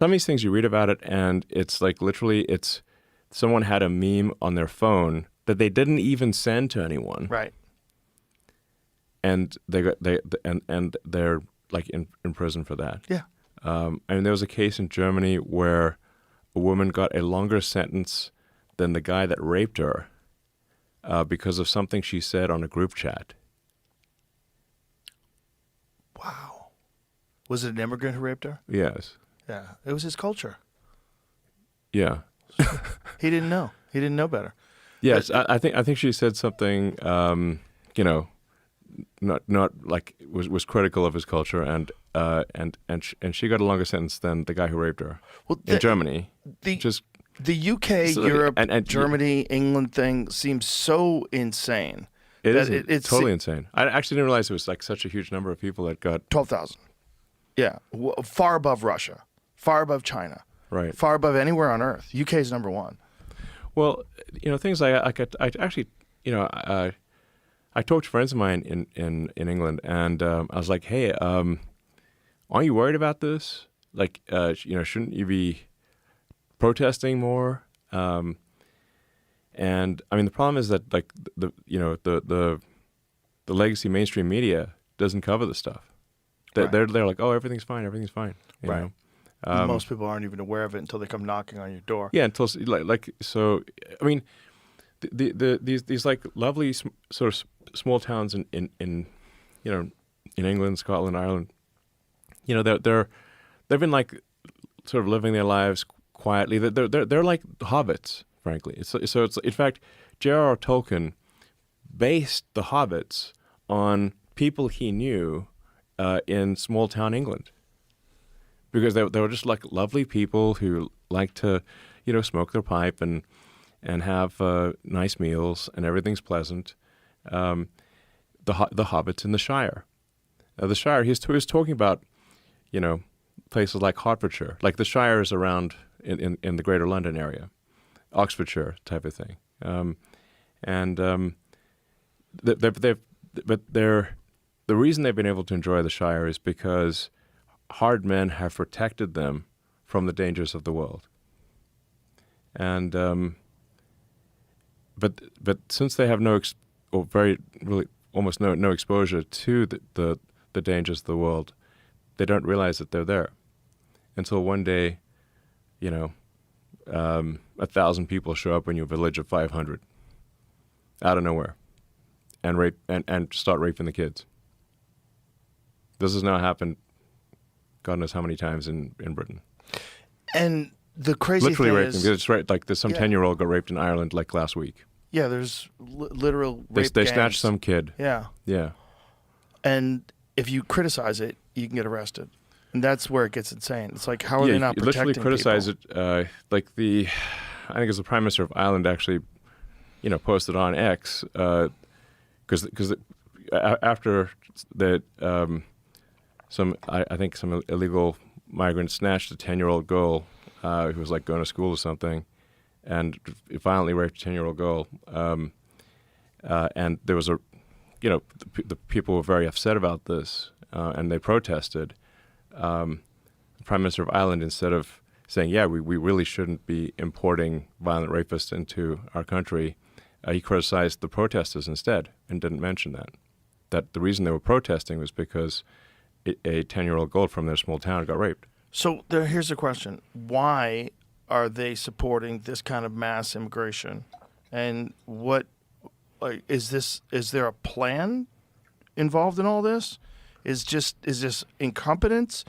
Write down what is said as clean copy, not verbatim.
some of these things you read about it, and it's like literally, it's someone had a meme on their phone that they didn't even send to anyone, Right. and and they're like in prison for that. Yeah. I mean, there was a case in Germany where a woman got a longer sentence than the guy that raped her because of something she said on a group chat. Wow. Was it an immigrant who raped her? Yes. Yeah. It was his culture. Yeah. He didn't know. He didn't know better. Yes. I think she said something. You know, not like was critical of his culture, and she got a longer sentence than the guy who raped her in Germany. The UK, So, Europe, and Germany, England thing seems so insane. It's totally insane. I actually didn't realize it was like such a huge number of people that got 12,000. Yeah, far above Russia, far above China, right, far above anywhere on earth. UK is number one. Well, you know, things I actually, you know, I talked to friends of mine in England, and I was like, hey, aren't you worried about this? Like, you know, shouldn't you be protesting more? And I mean, the problem is that like the legacy mainstream media doesn't cover the stuff. They're like, oh, everything's fine, you know? Most people aren't even aware of it until they come knocking on your door. Yeah, until so. I mean, these like lovely sort of small towns in you know, in England, Scotland, Ireland. You know, they've been like sort of living their lives quietly. They're like hobbits, frankly. So it's in fact, J.R.R. Tolkien based the hobbits on people he knew in small town England, because they were just like lovely people who liked to, you know, smoke their pipe and have nice meals, and everything's pleasant. The hobbits in the Shire. The Shire, he was talking about, you know, places like Hertfordshire, like the Shire is around in the Greater London area, Oxfordshire type of thing, the reason they've been able to enjoy the Shire is because hard men have protected them from the dangers of the world, and but since they have almost no exposure to the dangers of the world, they don't realize that they're there until one day, you know, 1,000 people show up in your village of 500 out of nowhere and rape and start raping the kids. This has now happened God knows how many times in Britain. And the crazy literally thing raping. is, It's right, like there's some 10-year-old got raped in Ireland like last week. Yeah, there's literal rape They gangs. snatched some kid. Yeah. Yeah. And if you criticize it, you can get arrested. And that's where it gets insane. It's like, how are they not you protecting literally criticize people? it. Like I think it was the Prime Minister of Ireland actually, you know, posted on X because after that I think some illegal migrants snatched a 10-year-old girl who was like going to school or something, and violently raped a 10-year-old girl. And there was the people were very upset about this, and they protested. The Prime Minister of Ireland, instead of saying, yeah, we really shouldn't be importing violent rapists into our country, he criticized the protesters instead and didn't mention that the reason they were protesting was because a 10-year-old girl from their small town got raped. So here's the question. Why are they supporting this kind of mass immigration? And what is there a plan involved in all this? Is this incompetence?